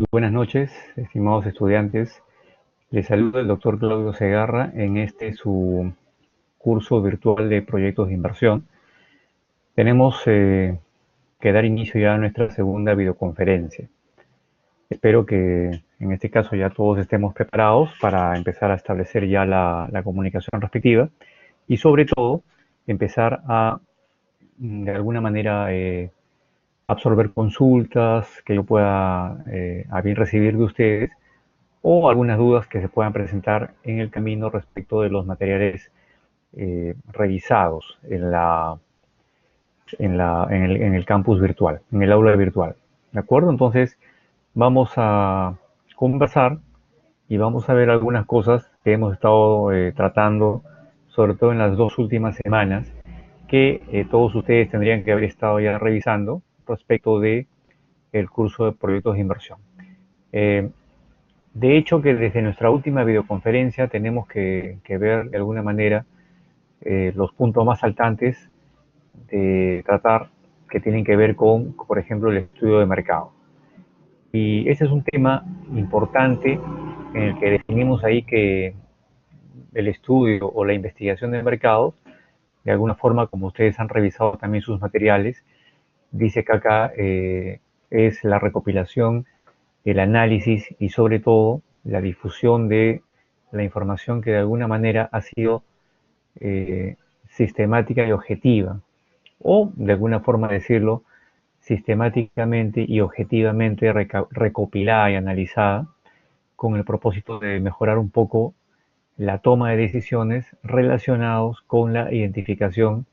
Muy buenas noches, estimados estudiantes. Les saluda el doctor Claudio Segarra en este su curso virtual de proyectos de inversión. Tenemos que dar inicio ya a nuestra segunda videoconferencia. Espero que en este caso ya todos estemos preparados para empezar a establecer ya la comunicación respectiva y sobre todo empezar a de alguna manera absorber consultas que yo pueda a bien recibir de ustedes o algunas dudas que se puedan presentar en el camino respecto de los materiales revisados en el campus virtual, en el aula virtual. ¿De acuerdo? Entonces vamos a conversar y vamos a ver algunas cosas que hemos estado tratando, sobre todo en las dos últimas semanas, que todos ustedes tendrían que haber estado ya revisando respecto de el curso de proyectos de inversión. Eh, De hecho, que desde nuestra última videoconferencia tenemos que ver de alguna manera los puntos más saltantes de tratar que tienen que ver con, por ejemplo, el estudio de mercado. Y ese es un tema importante en el que definimos ahí que el estudio o la investigación de mercados, de alguna forma, como ustedes han revisado también sus materiales, dice que acá es la recopilación, el análisis y sobre todo la difusión de la información que de alguna manera ha sido eh, sistemática y objetiva, o de alguna forma decirlo, sistemáticamente y objetivamente recopilada y analizada con el propósito de mejorar un poco la toma de decisiones relacionados con la identificación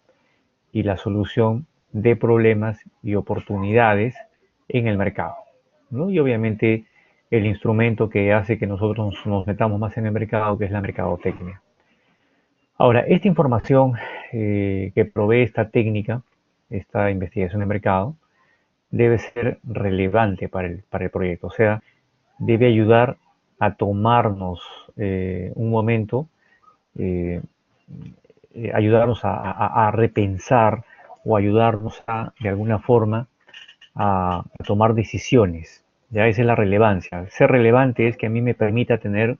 y la solución de problemas y oportunidades en el mercado, ¿no? Y obviamente el instrumento que hace que nosotros nos metamos más en el mercado, que es la mercadotecnia. Ahora, esta información que provee esta técnica, esta investigación de mercado, debe ser relevante para el proyecto, o sea, debe ayudar a tomarnos un momento, eh, ayudarnos a repensar o ayudarnos a, de alguna forma, a tomar decisiones. Ya esa es la relevancia. Ser relevante es que a mí me permita tener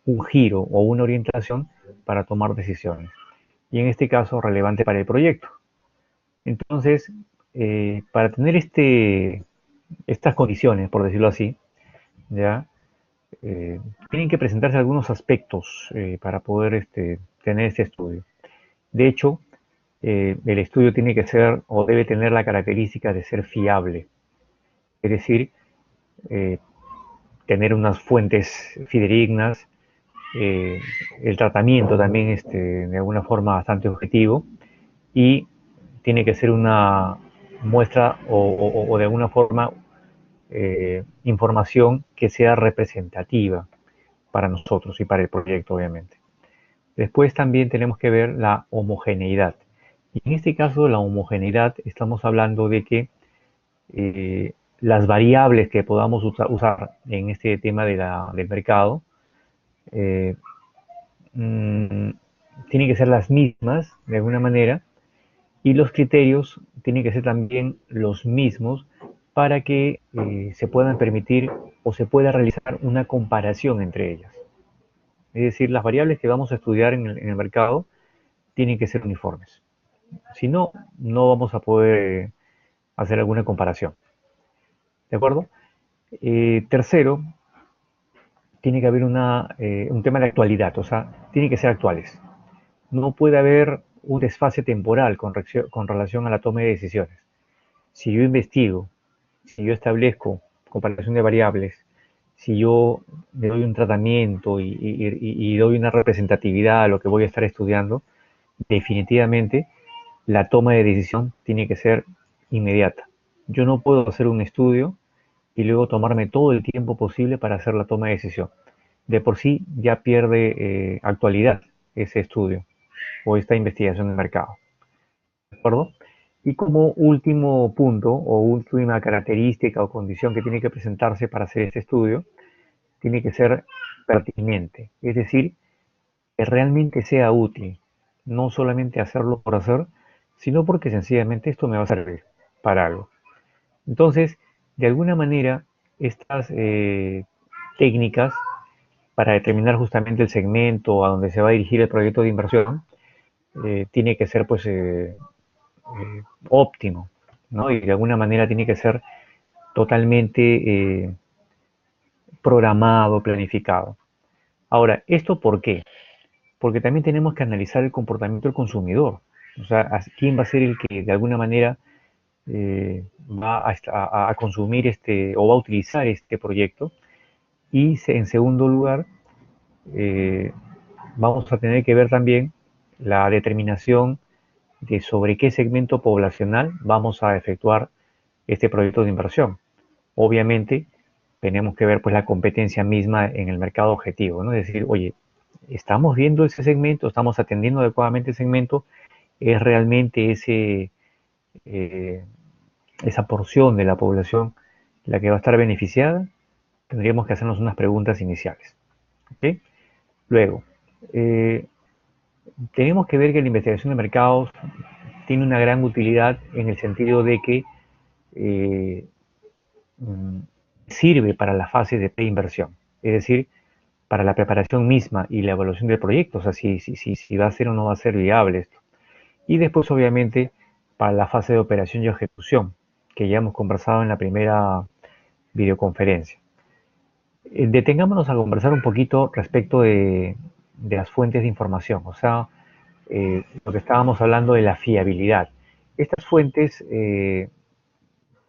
un giro o una orientación para tomar decisiones. Y en este caso, relevante para el proyecto. Entonces, para tener estas condiciones, por decirlo así, ya tienen que presentarse algunos aspectos para poder tener este estudio. De hecho, el estudio tiene que ser o debe tener la característica de ser fiable, es decir, eh, tener unas fuentes fidedignas, eh, el tratamiento también de alguna forma bastante objetivo y tiene que ser una muestra o de alguna forma información que sea representativa para nosotros y para el proyecto, obviamente. Después también tenemos que ver la homogeneidad. Y en este caso, la homogeneidad, estamos hablando de que las variables que podamos usar en este tema del mercado eh, mmm, tienen que ser las mismas de alguna manera y los criterios tienen que ser también los mismos para que se puedan permitir o se pueda realizar una comparación entre ellas. Es decir, las variables que vamos a estudiar en el mercado tienen que ser uniformes. Si no, no vamos a poder hacer alguna comparación. ¿De acuerdo? Tercero, tiene que haber un tema de actualidad, o sea, tienen que ser actuales. No puede haber un desfase temporal con relación a la toma de decisiones. Si yo investigo, si yo establezco comparación de variables, si yo le doy un tratamiento y doy una representatividad a lo que voy a estar estudiando, definitivamente la toma de decisión tiene que ser inmediata. Yo no puedo hacer un estudio y luego tomarme todo el tiempo posible para hacer la toma de decisión. De por sí ya pierde actualidad ese estudio o esta investigación de mercado. ¿De acuerdo? Y como último punto o última característica o condición que tiene que presentarse para hacer este estudio, tiene que ser pertinente, es decir, que realmente sea útil, no solamente hacerlo por hacer, sino porque sencillamente esto me va a servir para algo. Entonces, de alguna manera, estas técnicas para determinar justamente el segmento a donde se va a dirigir el proyecto de inversión, tiene que ser pues óptimo, ¿no? Y de alguna manera tiene que ser totalmente programado, planificado. Ahora, ¿esto por qué? Porque también tenemos que analizar el comportamiento del consumidor. O sea, quién va a ser el que de alguna manera va a consumir o va a utilizar este proyecto. Y en segundo lugar, eh, vamos a tener que ver también la determinación de sobre qué segmento poblacional vamos a efectuar este proyecto de inversión. Obviamente, tenemos que ver pues la competencia misma en el mercado objetivo, ¿no? Es decir, oye, estamos viendo ese segmento, estamos atendiendo adecuadamente el segmento, es realmente eh, esa porción de la población la que va a estar beneficiada. Tendríamos que hacernos unas preguntas iniciales. ¿Okay? Luego, eh, tenemos que ver que la investigación de mercados tiene una gran utilidad en el sentido de que eh, sirve para la fase de preinversión, es decir, para la preparación misma y la evaluación del proyecto, o sea, si va a ser o no va a ser viable esto. Y después, obviamente, para la fase de operación y ejecución, que ya hemos conversado en la primera videoconferencia. Detengámonos a conversar un poquito respecto de las fuentes de información, o sea, lo que estábamos hablando de la fiabilidad. Estas fuentes se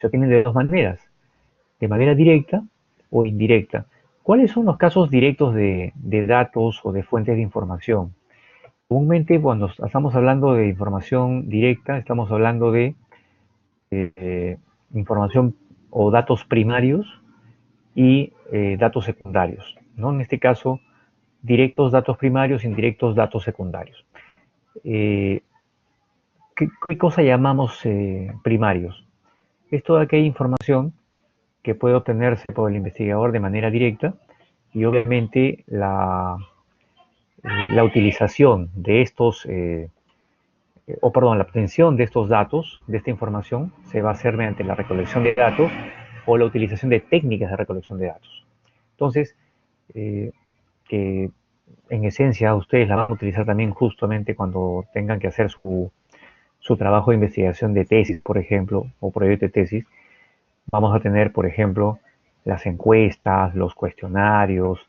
obtienen de dos maneras, de manera directa o indirecta. ¿Cuáles son los casos directos de datos o de fuentes de información? Comúnmente cuando estamos hablando de información directa, estamos hablando de información o datos primarios y datos secundarios, ¿no? En este caso, directos datos primarios, indirectos datos secundarios. Eh, ¿qué cosa llamamos primarios? Es toda aquella información que puede obtenerse por el investigador de manera directa y obviamente la utilización de estos, la obtención de estos datos, de esta información, se va a hacer mediante la recolección de datos o la utilización de técnicas de recolección de datos. Entonces, eh, que en esencia ustedes la van a utilizar también justamente cuando tengan que hacer su trabajo de investigación de tesis, por ejemplo, o proyecto de tesis. Vamos a tener, por ejemplo, las encuestas, los cuestionarios,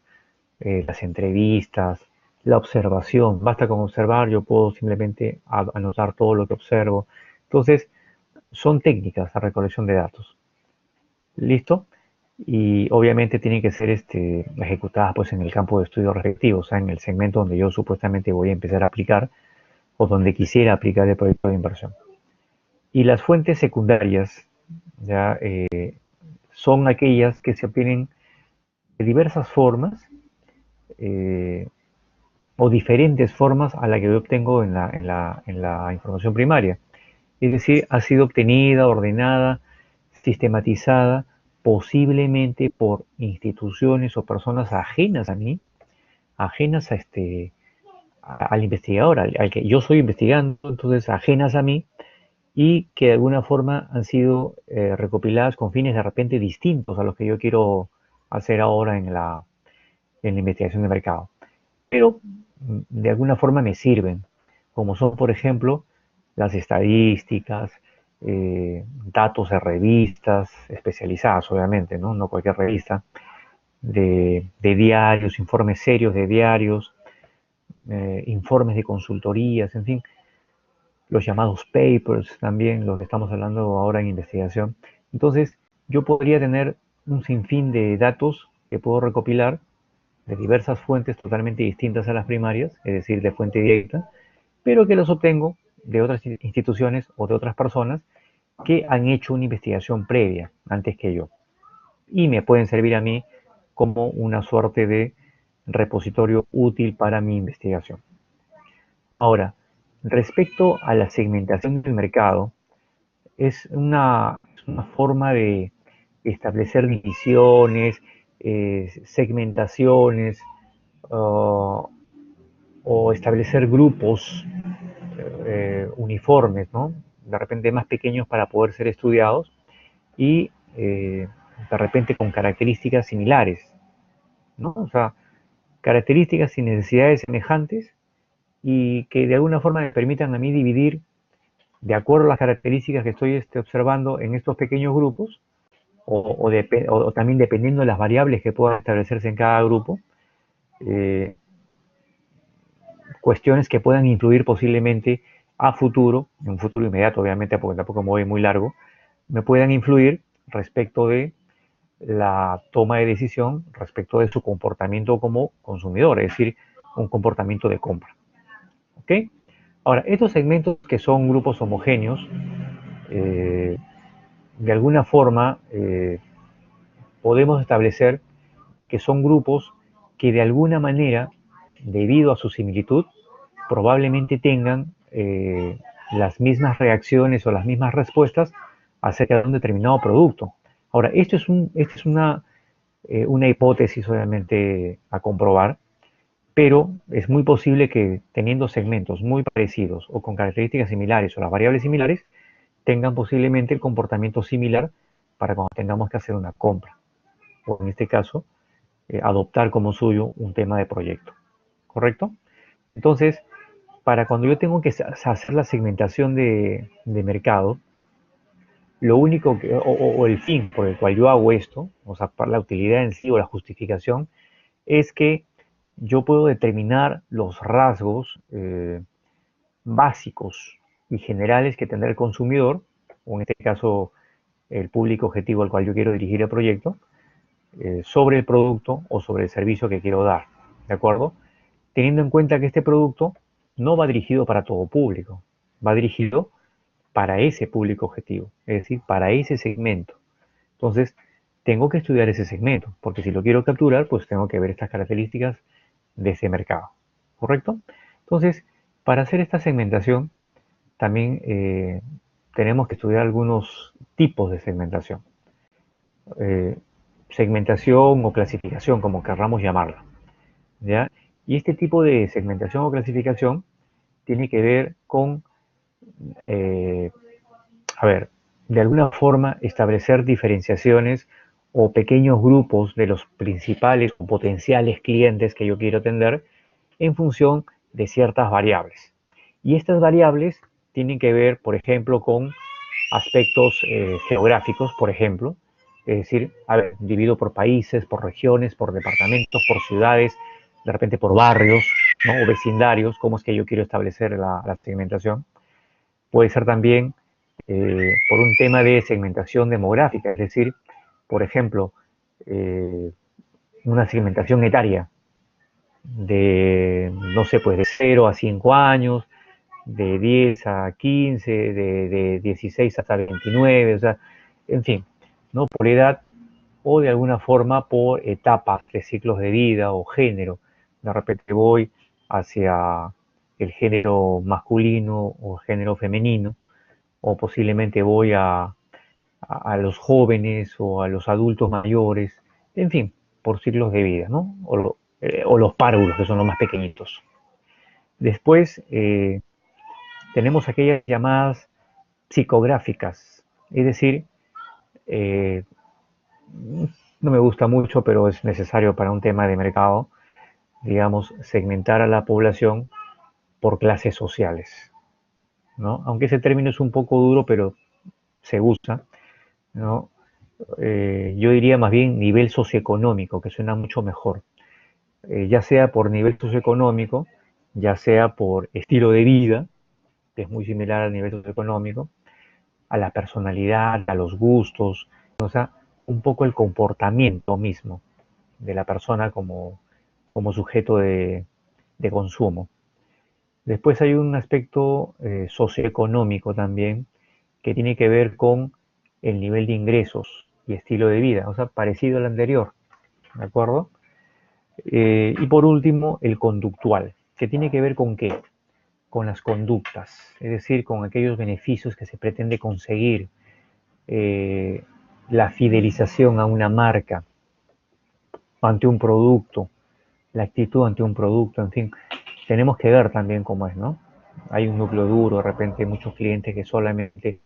las entrevistas, la observación. Basta con observar, yo puedo simplemente anotar todo lo que observo. Entonces, son técnicas de recolección de datos. ¿Listo? Y obviamente tienen que ser ejecutadas pues, en el campo de estudio respectivo, o sea, en el segmento donde yo supuestamente voy a empezar a aplicar o donde quisiera aplicar el proyecto de inversión. Y las fuentes secundarias ya son aquellas que se obtienen de diversas formas eh, o diferentes formas a la que yo obtengo en la información primaria. Es decir, ha sido obtenida, ordenada, sistematizada, posiblemente por instituciones o personas ajenas a mí, ajenas al investigador, al que yo estoy investigando, entonces ajenas a mí, y que de alguna forma han sido recopiladas con fines de repente distintos a los que yo quiero hacer ahora en la investigación de mercado. Pero de alguna forma me sirven, como son, por ejemplo, las estadísticas, datos de revistas especializadas, obviamente, ¿no? No cualquier revista, de diarios, informes serios de diarios, informes de consultorías, en fin, los llamados papers también, los que estamos hablando ahora en investigación. Entonces, yo podría tener un sinfín de datos que puedo recopilar de diversas fuentes totalmente distintas a las primarias, es decir, de fuente directa, pero que los obtengo de otras instituciones o de otras personas que han hecho una investigación previa antes que yo y me pueden servir a mí como una suerte de repositorio útil para mi investigación. Ahora, respecto a la segmentación del mercado, es una forma de establecer divisiones, segmentaciones uh, o establecer grupos uniformes, ¿no? De repente más pequeños para poder ser estudiados y de repente con características similares, ¿no? O sea, características y necesidades semejantes y que de alguna forma me permitan a mí dividir de acuerdo a las características que estoy observando en estos pequeños grupos, o también dependiendo de las variables que puedan establecerse en cada grupo, eh, cuestiones que puedan influir posiblemente a futuro, en un futuro inmediato obviamente, porque tampoco me voy muy largo, me puedan influir respecto de la toma de decisión, respecto de su comportamiento como consumidor, es decir, un comportamiento de compra. ¿Ok? Ahora, estos segmentos que son grupos homogéneos, eh, de alguna forma podemos establecer que son grupos que de alguna manera, debido a su similitud, probablemente tengan las mismas reacciones o las mismas respuestas acerca de un determinado producto. Ahora, esto es una hipótesis obviamente a comprobar, pero es muy posible que teniendo segmentos muy parecidos o con características similares o las variables similares, tengan posiblemente el comportamiento similar para cuando tengamos que hacer una compra, o en este caso, adoptar como suyo un tema de proyecto. ¿Correcto? Entonces, para cuando yo tengo que hacer la segmentación de mercado, lo único que, o el fin por el cual yo hago esto, o sea, para la utilidad en sí o la justificación, es que yo puedo determinar los rasgos básicos y generales que tendrá el consumidor, o en este caso el público objetivo al cual yo quiero dirigir el proyecto, sobre el producto o sobre el servicio que quiero dar. ¿De acuerdo? Teniendo en cuenta que este producto no va dirigido para todo público, va dirigido para ese público objetivo, es decir, para ese segmento. Entonces, tengo que estudiar ese segmento, porque si lo quiero capturar, pues tengo que ver estas características de ese mercado. ¿Correcto? Entonces, para hacer esta segmentación, también tenemos que estudiar algunos tipos de segmentación. Eh, segmentación o clasificación, como querramos llamarla. ¿Ya? Y este tipo de segmentación o clasificación tiene que ver con, eh, a ver, de alguna forma establecer diferenciaciones o pequeños grupos de los principales o potenciales clientes que yo quiero atender en función de ciertas variables. Y estas variables tienen que ver, por ejemplo, con aspectos geográficos, por ejemplo, es decir, a ver, divido por países, por regiones, por departamentos, por ciudades, de repente por barrios, ¿no? O vecindarios, cómo es que yo quiero establecer la segmentación. Puede ser también por un tema de segmentación demográfica, es decir, por ejemplo, eh, una segmentación etaria de, no sé, pues de 0 a 5 años, de 10 a 15, de 16 hasta 29, o sea, en fin, ¿no? Por edad o de alguna forma por etapas de ciclos de vida o género. De repente voy hacia el género masculino o género femenino, o posiblemente voy a los jóvenes o a los adultos mayores, en fin, por ciclos de vida, ¿no? O los párvulos, que son los más pequeñitos. Después tenemos aquellas llamadas psicográficas, es decir, eh, no me gusta mucho, pero es necesario para un tema de mercado, digamos, segmentar a la población por clases sociales, ¿no? Aunque ese término es un poco duro, pero se usa, ¿no? Yo diría más bien nivel socioeconómico, que suena mucho mejor. Ya sea por nivel socioeconómico, ya sea por estilo de vida, que es muy similar al nivel socioeconómico, a la personalidad, a los gustos, o sea, un poco el comportamiento mismo de la persona como sujeto de consumo. Después hay un aspecto socioeconómico también que tiene que ver con el nivel de ingresos y estilo de vida, o sea, parecido al anterior, ¿de acuerdo? Y por último, el conductual, que tiene que ver con qué? Con las conductas, es decir, con aquellos beneficios que se pretende conseguir, eh, la fidelización a una marca, ante un producto, la actitud ante un producto, en fin, tenemos que ver también cómo es, ¿no? Hay un núcleo duro, de repente muchos clientes que solamente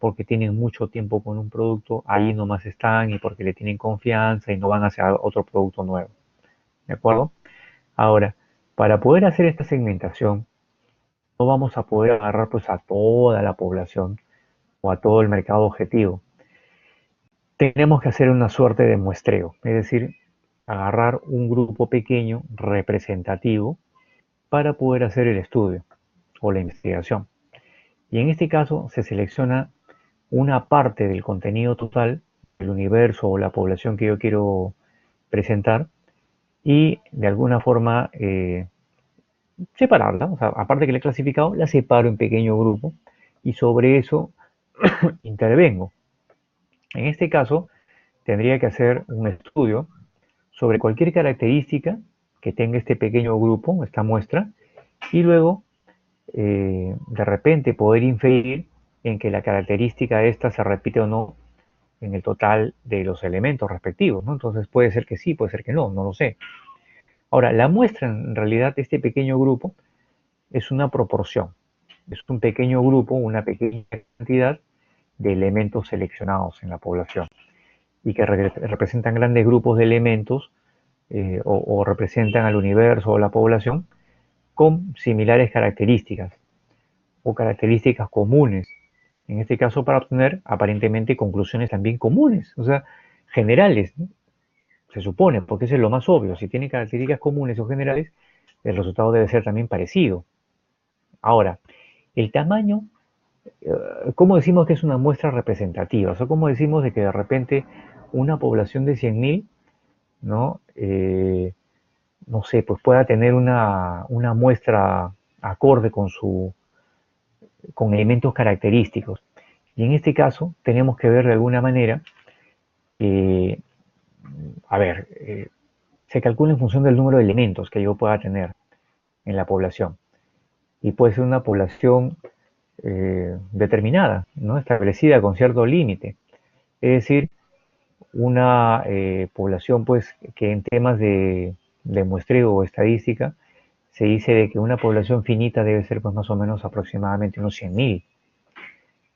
porque tienen mucho tiempo con un producto, ahí nomás están y porque le tienen confianza y no van hacia otro producto nuevo. ¿De acuerdo? Ahora, para poder hacer esta segmentación, no vamos a poder agarrar pues a toda la población o a todo el mercado objetivo. Tenemos que hacer una suerte de muestreo, es decir, agarrar un grupo pequeño representativo para poder hacer el estudio o la investigación. Y en este caso se selecciona una parte del contenido total, el universo o la población que yo quiero presentar y de alguna forma separarla. O sea, aparte que la he clasificado, la separo en pequeño grupo y sobre eso intervengo. En este caso, tendría que hacer un estudio sobre cualquier característica que tenga este pequeño grupo, esta muestra, y luego de repente poder inferir en que la característica esta se repite o no en el total de los elementos respectivos, ¿no? Entonces puede ser que sí, puede ser que no, no lo sé. Ahora, la muestra en realidad de este pequeño grupo es una proporción, es un pequeño grupo, una pequeña cantidad de elementos seleccionados en la población y que representan grandes grupos de elementos o representan al universo o la población con similares características o características comunes. En este caso, para obtener aparentemente conclusiones también comunes, o sea, generales, ¿no? Se supone, porque eso es lo más obvio. Si tiene características comunes o generales, el resultado debe ser también parecido. Ahora, el tamaño, ¿cómo decimos que es una muestra representativa? O sea, ¿cómo decimos de que de repente una población de 100.000, ¿no? No sé, pues pueda tener una muestra acorde con elementos característicos. Y en este caso tenemos que ver de alguna manera, eh, a ver, se calcula en función del número de elementos que yo pueda tener en la población. Y puede ser una población determinada, ¿no? Establecida con cierto límite. Es decir, una población pues que en temas de muestreo o estadística se dice de que una población finita debe ser pues más o menos aproximadamente unos 100.000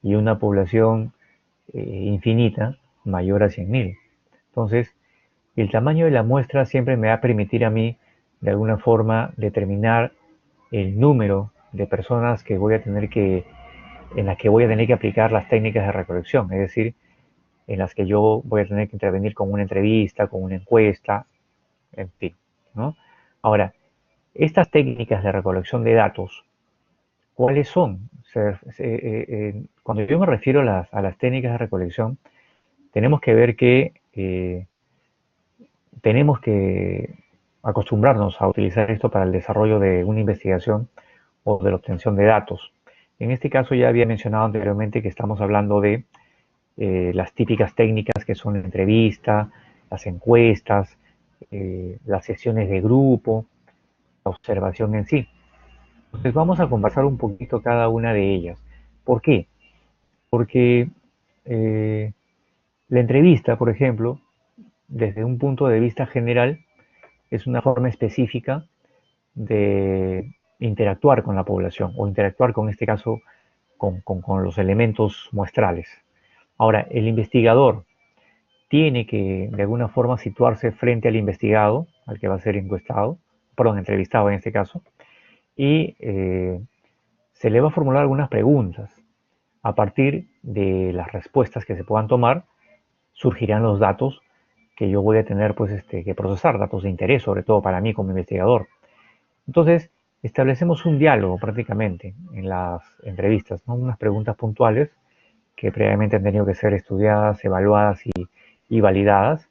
y una población infinita mayor a 100.000. Entonces, el tamaño de la muestra siempre me va a permitir a mí, de alguna forma, determinar el número de personas que voy a tener en las que voy a tener que aplicar las técnicas de recolección, es decir, en las que yo voy a tener que intervenir con una entrevista, con una encuesta, en fin, ¿no? Ahora, estas técnicas de recolección de datos, ¿cuáles son? Cuando yo me refiero a las técnicas de recolección, tenemos que ver que tenemos que acostumbrarnos a utilizar esto para el desarrollo de una investigación o de la obtención de datos. En este caso ya había mencionado anteriormente que estamos hablando de las típicas técnicas que son la entrevista, las encuestas, las sesiones de grupo, la observación en sí. Entonces vamos a conversar un poquito cada una de ellas. ¿Por qué? Porque eh, la entrevista, por ejemplo, desde un punto de vista general, es una forma específica de interactuar con la población o interactuar con este caso con los elementos muestrales. Ahora, el investigador tiene que de alguna forma situarse frente al investigado, al que va a ser encuestado, perdón, entrevistado en este caso, y se le va a formular algunas preguntas. A partir de las respuestas que se puedan tomar, surgirán los datos que yo voy a tener pues, que procesar, datos de interés, sobre todo para mí como investigador. Entonces, establecemos un diálogo prácticamente en las entrevistas, ¿no? Unas preguntas puntuales que previamente han tenido que ser estudiadas, evaluadas y validadas.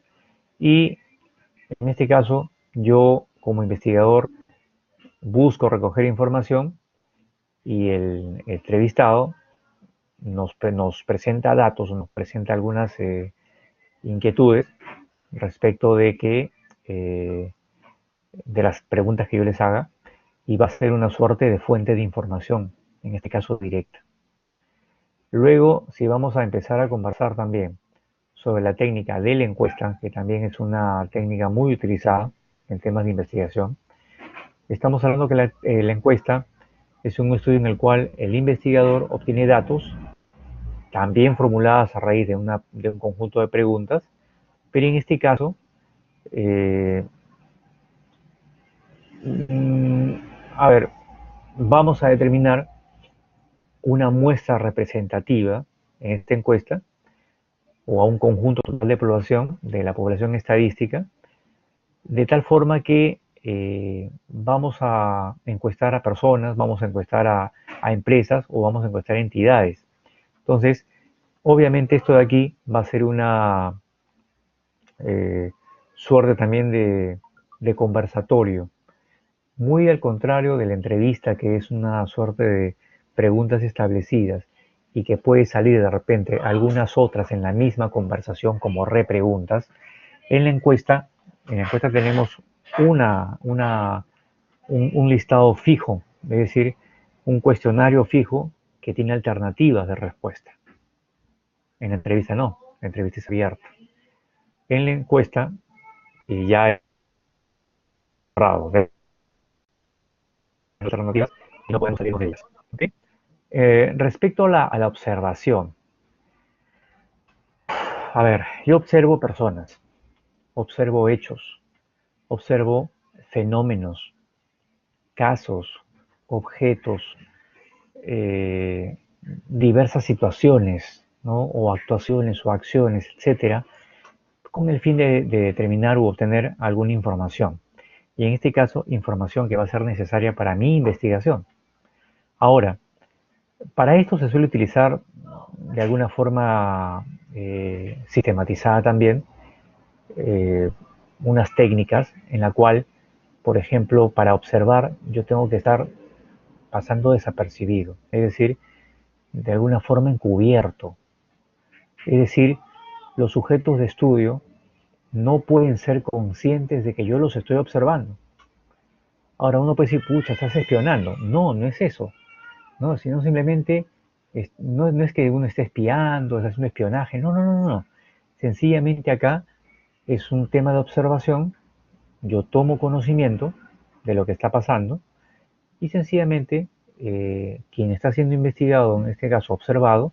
Y en este caso, yo como investigador busco recoger información y el entrevistado nos presenta datos, nos presenta algunas inquietudes respecto de las preguntas que yo les haga y va a ser una suerte de fuente de información, en este caso directa. Luego, si vamos a empezar a conversar también sobre la técnica de la encuesta, que también es una técnica muy utilizada en temas de investigación, estamos hablando que la encuesta es un estudio en el cual el investigador obtiene datos también formuladas a raíz de un conjunto de preguntas, pero en este caso, eh, mm, a ver, vamos a determinar una muestra representativa en esta encuesta o a un conjunto total de la población estadística, de tal forma que vamos a encuestar a personas, vamos a encuestar a empresas o vamos a encuestar a entidades. Entonces, obviamente esto de aquí va a ser una eh, suerte también de conversatorio, muy al contrario de la entrevista, que es una suerte de preguntas establecidas y que puede salir de repente algunas otras en la misma conversación como repreguntas. En la encuesta tenemos un listado fijo, es decir, un cuestionario fijo que tiene alternativas de respuesta. En la entrevista no, la entrevista es abierta. En la encuesta ya es cerrado, de alternativas y no podemos salirnos de ellas. ¿Okay? Respecto a la observación, a ver, yo observo personas, observo hechos, observo fenómenos, casos, objetos, eh, diversas situaciones, ¿no? O actuaciones o acciones, etcétera, con el fin de determinar u obtener alguna información. Y en este caso, información que va a ser necesaria para mi investigación. Ahora, para esto se suele utilizar de alguna forma sistematizada también eh, unas técnicas en la cual, por ejemplo, para observar yo tengo que estar pasando desapercibido, es decir, de alguna forma encubierto. Es decir, los sujetos de estudio no pueden ser conscientes de que yo los estoy observando. Ahora uno puede decir, pucha, estás espionando. No, no es eso, ¿no? Sino simplemente, no es que uno esté espiando, es un espionaje, no, no, no, no. Sencillamente acá es un tema de observación, yo tomo conocimiento de lo que está pasando y sencillamente quien está siendo investigado, en este caso observado,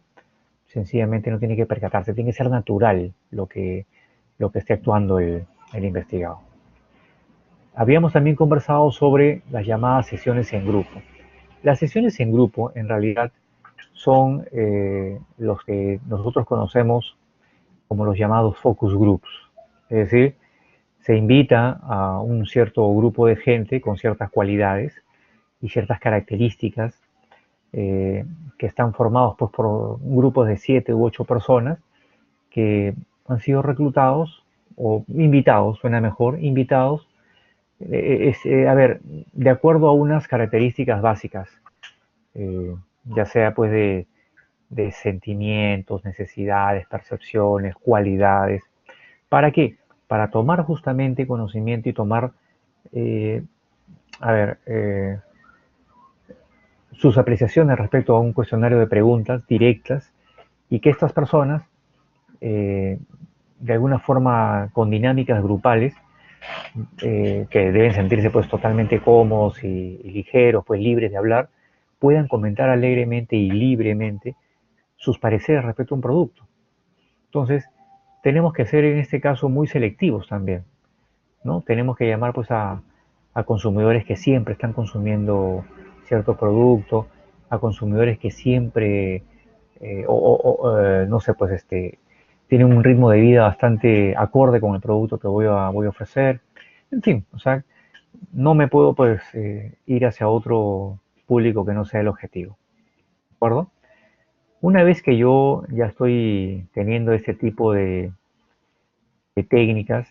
sencillamente no tiene que percatarse, tiene que ser natural lo que esté actuando el investigado. Habíamos también conversado sobre las llamadas sesiones en grupo. Las sesiones en grupo en realidad son los que nosotros conocemos como los llamados focus groups. Es decir, se invita a un cierto grupo de gente con ciertas cualidades y ciertas características eh, que están formados pues, por grupos de 7 u 8 personas que han sido reclutados o invitados, suena mejor, invitados, a ver, de acuerdo a unas características básicas, ya sea pues de sentimientos, necesidades, percepciones, cualidades. ¿Para qué? Para tomar justamente conocimiento y tomar, eh, a ver, sus apreciaciones respecto a un cuestionario de preguntas directas y que estas personas, eh, de alguna forma con dinámicas grupales, que deben sentirse pues totalmente cómodos y ligeros, pues libres de hablar, puedan comentar alegremente y libremente sus pareceres respecto a un producto. Entonces, tenemos que ser en este caso muy selectivos también, ¿no? Tenemos que llamar pues a consumidores que siempre están consumiendo cierto producto, a consumidores que siempre, no sé, pues tienen un ritmo de vida bastante acorde con el producto que voy a ofrecer. En fin, o sea, no me puedo pues ir hacia otro público que no sea el objetivo, ¿de acuerdo? Una vez que yo ya estoy teniendo este tipo de técnicas,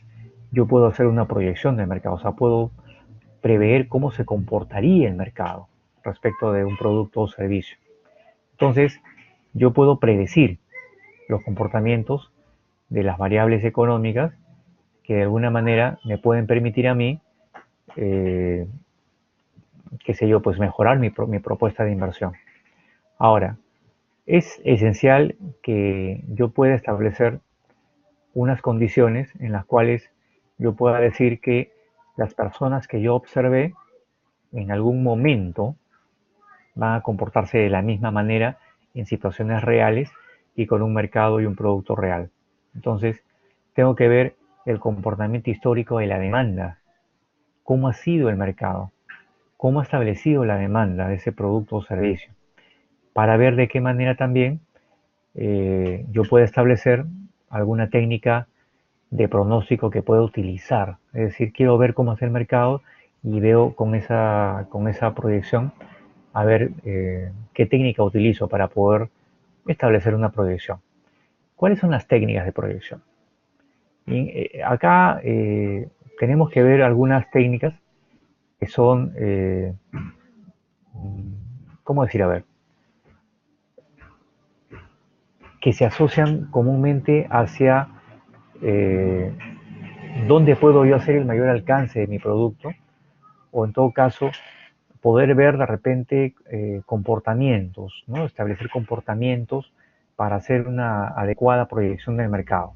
yo puedo hacer una proyección del mercado, o sea, puedo prever cómo se comportaría el mercado respecto de un producto o servicio. Entonces, yo puedo predecir los comportamientos de las variables económicas que de alguna manera me pueden permitir a mí, eh, qué sé yo, pues mejorar mi propuesta de inversión. Ahora, es esencial que yo pueda establecer unas condiciones en las cuales yo pueda decir que las personas que yo observé en algún momento van a comportarse de la misma manera en situaciones reales y con un mercado y un producto real. Entonces, tengo que ver el comportamiento histórico de la demanda, cómo ha sido el mercado, cómo ha establecido la demanda de ese producto o servicio, para ver de qué manera también yo puedo establecer alguna técnica de pronóstico que pueda utilizar. Es decir, quiero ver cómo está el mercado y veo con esa proyección a ver qué técnica utilizo para poder establecer una proyección. ¿Cuáles son las técnicas de proyección? Y, acá tenemos que ver algunas técnicas que son, ¿cómo decir? A ver, que se asocian comúnmente hacia eh, dónde puedo yo hacer el mayor alcance de mi producto, o en todo caso, poder ver de repente comportamientos, ¿no? Establecer comportamientos para hacer una adecuada proyección del mercado.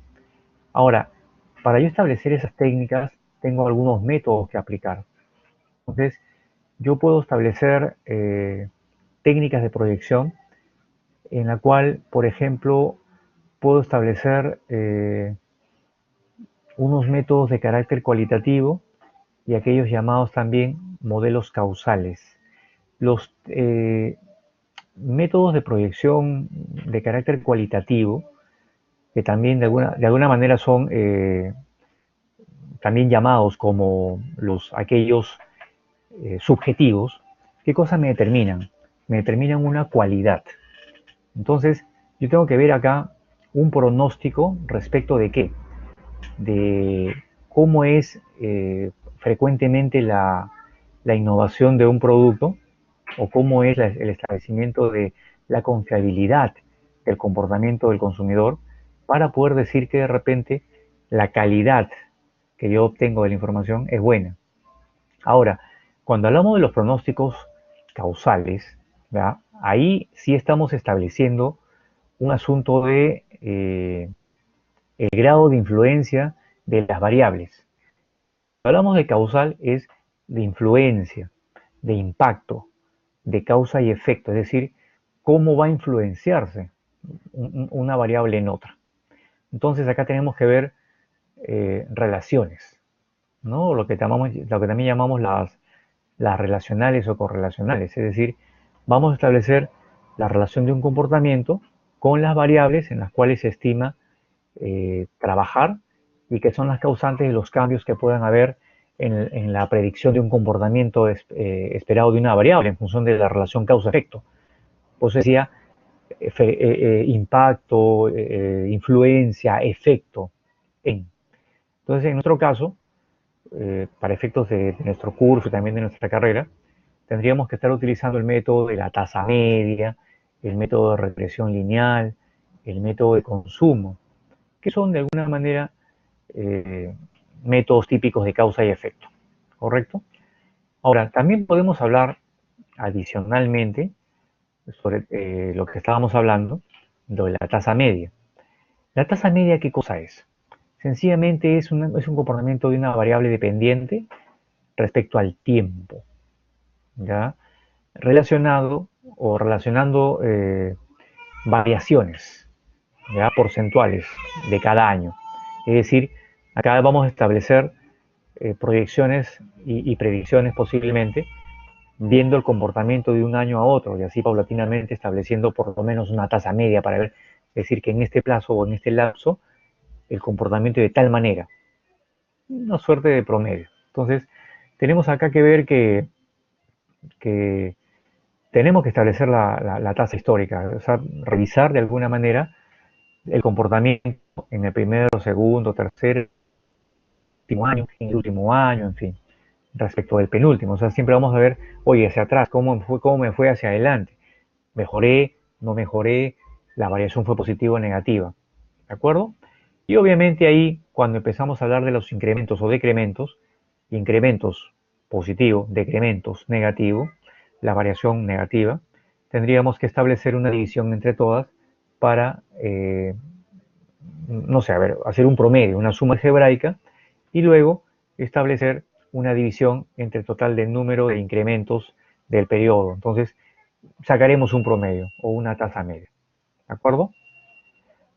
Ahora, para yo establecer esas técnicas, tengo algunos métodos que aplicar. Entonces, yo puedo establecer técnicas de proyección en la cual, por ejemplo, puedo establecer unos métodos de carácter cualitativo y aquellos llamados también modelos causales. Los métodos de proyección de carácter cualitativo, que también de alguna manera son también llamados como aquellos subjetivos, ¿qué cosa me determinan? Me determinan una cualidad. Entonces, yo tengo que ver acá un pronóstico respecto de qué, de cómo es frecuentemente la innovación de un producto o cómo es el establecimiento de la confiabilidad del comportamiento del consumidor para poder decir que de repente la calidad que yo obtengo de la información es buena. Ahora, cuando hablamos de los pronósticos causales, ¿verdad? Ahí sí estamos estableciendo un asunto de el grado de influencia de las variables. Cuando hablamos de causal es de influencia, de impacto, de causa y efecto, es decir, cómo va a influenciarse una variable en otra. Entonces acá tenemos que ver relaciones, ¿no? Lo que también llamamos las relacionales o correlacionales, es decir, vamos a establecer la relación de un comportamiento con las variables en las cuales se estima trabajar y que son las causantes de los cambios que puedan haber en la predicción de un comportamiento esperado de una variable en función de la relación causa-efecto. Pues decía, impacto, influencia, efecto en. Entonces, en nuestro caso, para efectos de nuestro curso y también de nuestra carrera, tendríamos que estar utilizando el método de la tasa media, el método de regresión lineal, el método de consumo, que son de alguna manera eh, métodos típicos de causa y efecto, ¿correcto? Ahora, también podemos hablar adicionalmente sobre lo que estábamos hablando, de la tasa media. ¿La tasa media qué cosa es? Sencillamente es un comportamiento de una variable dependiente respecto al tiempo, ¿ya? Relacionado o relacionando variaciones, ¿ya? Porcentuales de cada año. Es decir, acá vamos a establecer proyecciones y predicciones posiblemente, viendo el comportamiento de un año a otro y así paulatinamente estableciendo por lo menos una tasa media para ver, decir que en este plazo o en este lapso el comportamiento de tal manera, una suerte de promedio. Entonces, tenemos acá que ver que tenemos que establecer la tasa histórica, o sea, revisar de alguna manera el comportamiento en el primero, segundo, tercer, último año, en el último año, en fin, respecto del penúltimo. O sea, siempre vamos a ver, oye, hacia atrás, cómo me fue hacia adelante. Mejoré, no mejoré, la variación fue positiva o negativa. ¿De acuerdo? Y obviamente ahí, cuando empezamos a hablar de los incrementos o decrementos, incrementos positivo, decrementos negativo, la variación negativa, tendríamos que establecer una división entre todas para, no sé, a ver, hacer un promedio, una suma algebraica y luego establecer una división entre el total del número de incrementos del periodo. Entonces, sacaremos un promedio o una tasa media. ¿De acuerdo?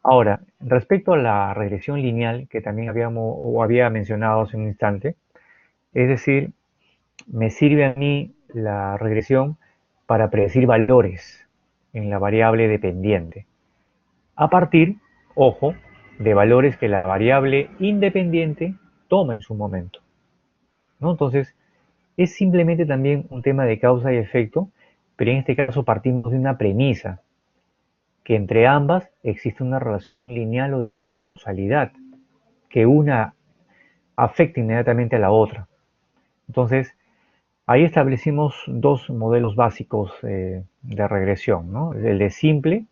Ahora, respecto a la regresión lineal, que también había mencionado hace un instante, es decir, me sirve a mí la regresión para predecir valores en la variable dependiente, a partir, ojo, de valores que la variable independiente toma en su momento, ¿no? Entonces, es simplemente también un tema de causa y efecto, pero en este caso partimos de una premisa, que entre ambas existe una relación lineal o de causalidad, que una afecta inmediatamente a la otra. Entonces, ahí establecimos dos modelos básicos de regresión, ¿no? El de simple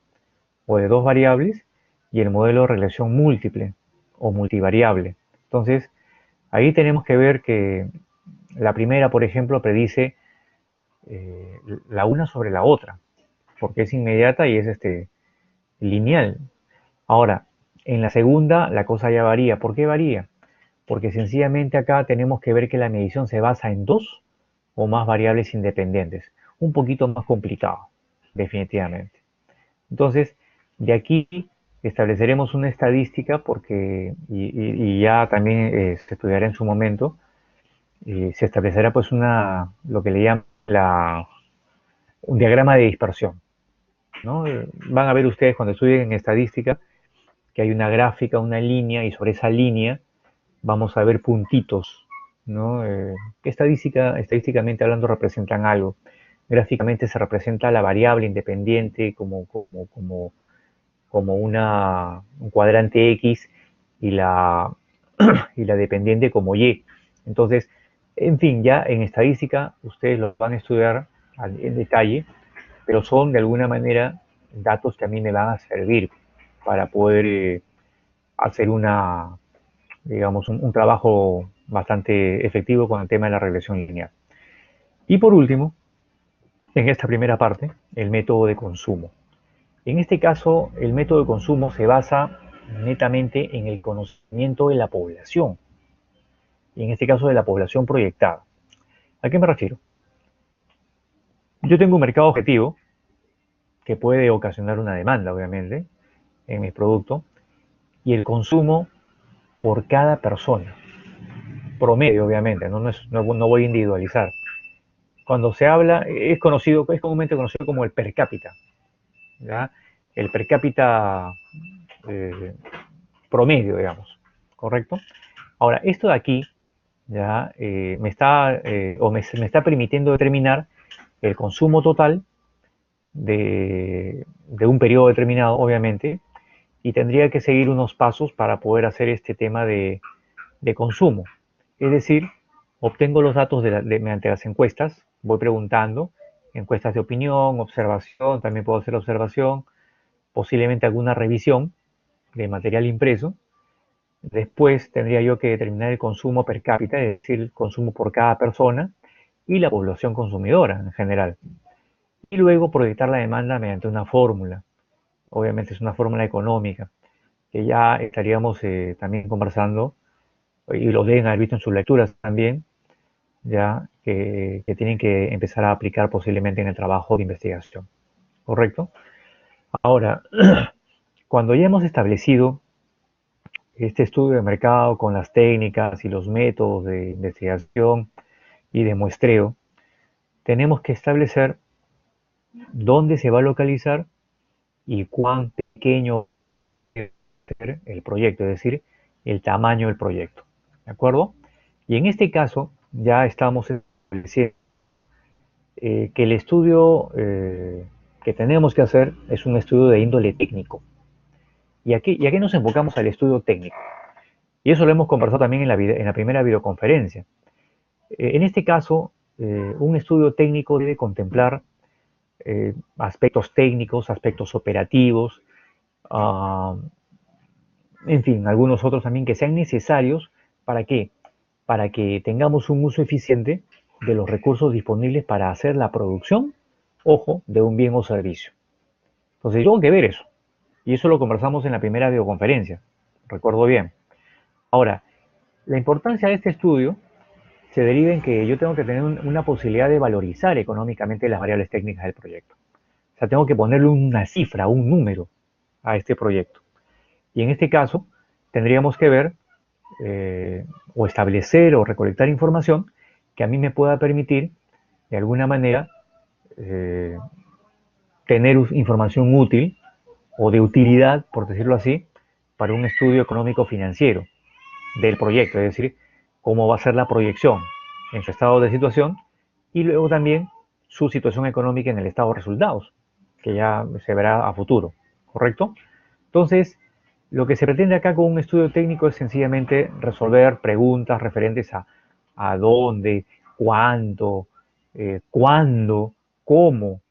o de dos variables y el modelo de regresión múltiple o multivariable. Entonces, ahí tenemos que ver que la primera, por ejemplo, predice la una sobre la otra, porque es inmediata y es lineal. Ahora, en la segunda la cosa ya varía. ¿Por qué varía? Porque sencillamente acá tenemos que ver que la medición se basa en dos o más variables independientes. Un poquito más complicado, definitivamente. Entonces, de aquí estableceremos una estadística porque, y ya también se estudiará en su momento, se establecerá pues lo que le llaman un diagrama de dispersión, ¿no? Van a ver ustedes cuando estudien en estadística que hay una gráfica, una línea, y sobre esa línea vamos a ver puntitos, ¿no? Que estadísticamente hablando representan algo. Gráficamente se representa la variable independiente como un cuadrante X y y la dependiente como Y. Entonces, en fin, ya en estadística ustedes los van a estudiar en detalle, pero son de alguna manera datos que a mí me van a servir para poder hacer digamos, un trabajo bastante efectivo con el tema de la regresión lineal. Y por último, en esta primera parte, el método de consumo. En este caso, el método de consumo se basa netamente en el conocimiento de la población, y en este caso de la población proyectada. ¿A qué me refiero? Yo tengo un mercado objetivo que puede ocasionar una demanda, obviamente, en mi producto, y el consumo por cada persona, promedio, obviamente, no voy a individualizar. Cuando se habla, es comúnmente conocido como el per cápita, ¿ya? El per cápita eh, promedio, digamos, ¿correcto? Ahora, esto de aquí ya me está permitiendo determinar el consumo total de un periodo determinado, obviamente, y tendría que seguir unos pasos para poder hacer este tema de consumo. Es decir, obtengo los datos mediante las encuestas, voy preguntando, encuestas de opinión, observación, también puedo hacer observación, posiblemente alguna revisión de material impreso. Después tendría yo que determinar el consumo per cápita, es decir, el consumo por cada persona y la población consumidora en general. Y luego proyectar la demanda mediante una fórmula. Obviamente es una fórmula económica, que ya estaríamos también conversando, y lo deben haber visto en sus lecturas también, ya que tienen que empezar a aplicar posiblemente en el trabajo de investigación. ¿Correcto? Ahora, cuando ya hemos establecido este estudio de mercado con las técnicas y los métodos de investigación y de muestreo, tenemos que establecer dónde se va a localizar y cuán pequeño debe ser el proyecto, es decir, el tamaño del proyecto. ¿De acuerdo? Y en este caso ya estamos estableciendo que el estudio que tenemos que hacer es un estudio de índole técnico. Y aquí nos enfocamos al estudio técnico. Y eso lo hemos conversado también en la primera videoconferencia. En este caso, un estudio técnico debe contemplar aspectos técnicos, aspectos operativos, uh, en fin, algunos otros también que sean necesarios. ¿Para qué? Para que tengamos un uso eficiente de los recursos disponibles para hacer la producción, ojo, de un bien o servicio. Entonces, yo tengo que ver eso. Y eso lo conversamos en la primera videoconferencia. Recuerdo bien. Ahora, la importancia de este estudio se deriva en que yo tengo que tener una posibilidad de valorizar económicamente las variables técnicas del proyecto. O sea, tengo que ponerle una cifra, un número a este proyecto. Y en este caso, tendríamos que ver o establecer o recolectar información que a mí me pueda permitir, de alguna manera, eh, tener información útil o de utilidad, por decirlo así, para un estudio económico financiero del proyecto, es decir, cómo va a ser la proyección en su estado de situación y luego también su situación económica en el estado de resultados, que ya se verá a futuro, ¿correcto? Entonces, lo que se pretende acá con un estudio técnico es sencillamente resolver preguntas referentes a dónde, cuánto, cuándo, cómo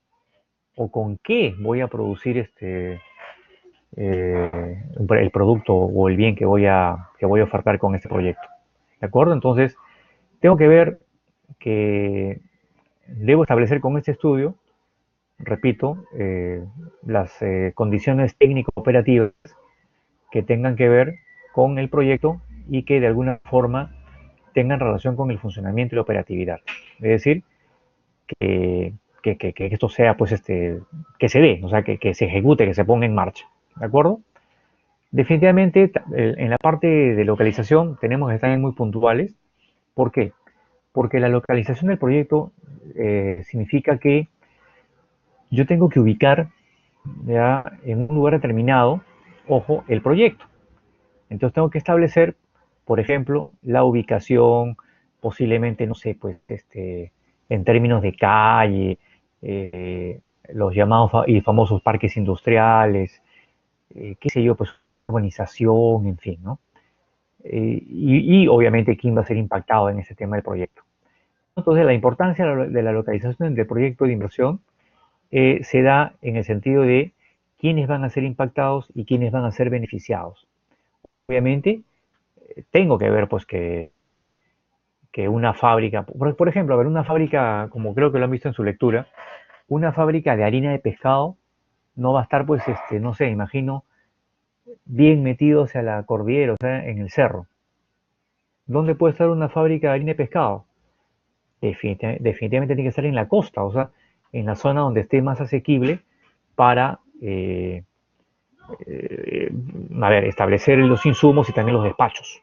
o con qué voy a producir el producto o el bien que voy a ofertar con este proyecto. ¿De acuerdo? Entonces, tengo que ver que debo establecer con este estudio, repito, las condiciones técnico-operativas que tengan que ver con el proyecto y que de alguna forma tengan relación con el funcionamiento y la operatividad. Es decir, que, que esto sea, pues, que se dé, o sea, que se ejecute, que se ponga en marcha. ¿De acuerdo? Definitivamente, en la parte de localización tenemos que estar muy puntuales. ¿Por qué? Porque la localización del proyecto significa que yo tengo que ubicar ya en un lugar determinado, ojo, el proyecto. Entonces tengo que establecer, por ejemplo, la ubicación, posiblemente, no sé, pues, en términos de calle, eh, los llamados y famosos parques industriales, qué sé yo, pues, urbanización, en fin, ¿no? Y obviamente quién va a ser impactado en ese tema del proyecto. Entonces, la importancia de la localización del proyecto de inversión se da en el sentido de quiénes van a ser impactados y quiénes van a ser beneficiados. Obviamente, tengo que ver pues que una fábrica, por ejemplo, a ver, una fábrica, como creo que lo han visto en su lectura, una fábrica de harina de pescado no va a estar pues, no sé, imagino, bien metido hacia la cordillera, o sea, en el cerro. ¿Dónde puede estar una fábrica de harina de pescado? Definitivamente tiene que estar en la costa, o sea, en la zona donde esté más asequible para, eh, a ver, establecer los insumos y también los despachos,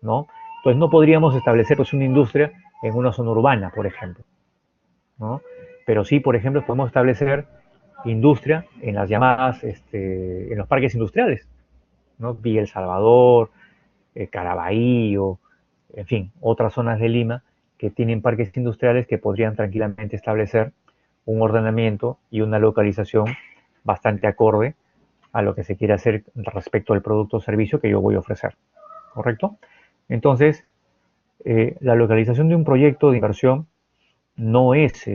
¿no? Entonces no podríamos establecer pues una industria en una zona urbana, por ejemplo, ¿no? Pero sí, por ejemplo, podemos establecer industria en las llamadas, en los parques industriales, ¿no? Villa El Salvador, Caraballo, en fin, otras zonas de Lima que tienen parques industriales que podrían tranquilamente establecer un ordenamiento y una localización bastante acorde a lo que se quiere hacer respecto al producto o servicio que yo voy a ofrecer. ¿Correcto? Entonces, la localización de un proyecto de inversión no es,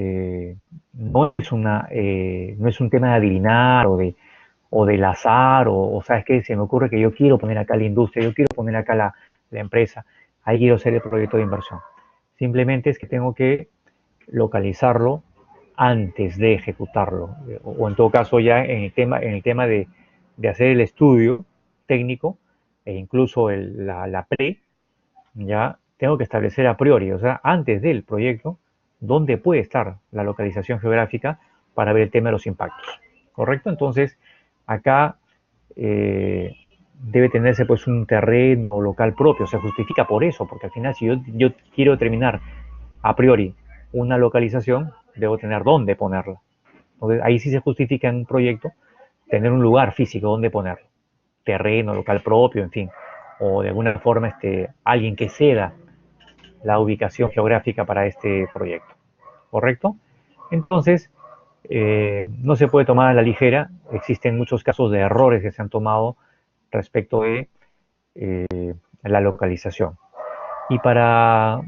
no es un tema de adivinar o del azar, o sabes que se me ocurre que yo quiero poner acá la industria, yo quiero poner acá la empresa, ahí quiero hacer el proyecto de inversión. Simplemente es que tengo que localizarlo antes de ejecutarlo, o en todo caso ya en el tema de hacer el estudio técnico e incluso la pre, ya tengo que establecer a priori, o sea, antes del proyecto, dónde puede estar la localización geográfica para ver el tema de los impactos. ¿Correcto? Entonces, acá debe tenerse pues un terreno local propio, se justifica por eso, porque al final si yo quiero determinar a priori una localización, debo tener dónde ponerla. Entonces, ahí sí se justifica en un proyecto tener un lugar físico donde ponerlo, terreno local propio, en fin, o de alguna forma alguien que ceda la ubicación geográfica para este proyecto. ¿Correcto? Entonces, no se puede tomar a la ligera. Existen muchos casos de errores que se han tomado respecto de la localización. Y para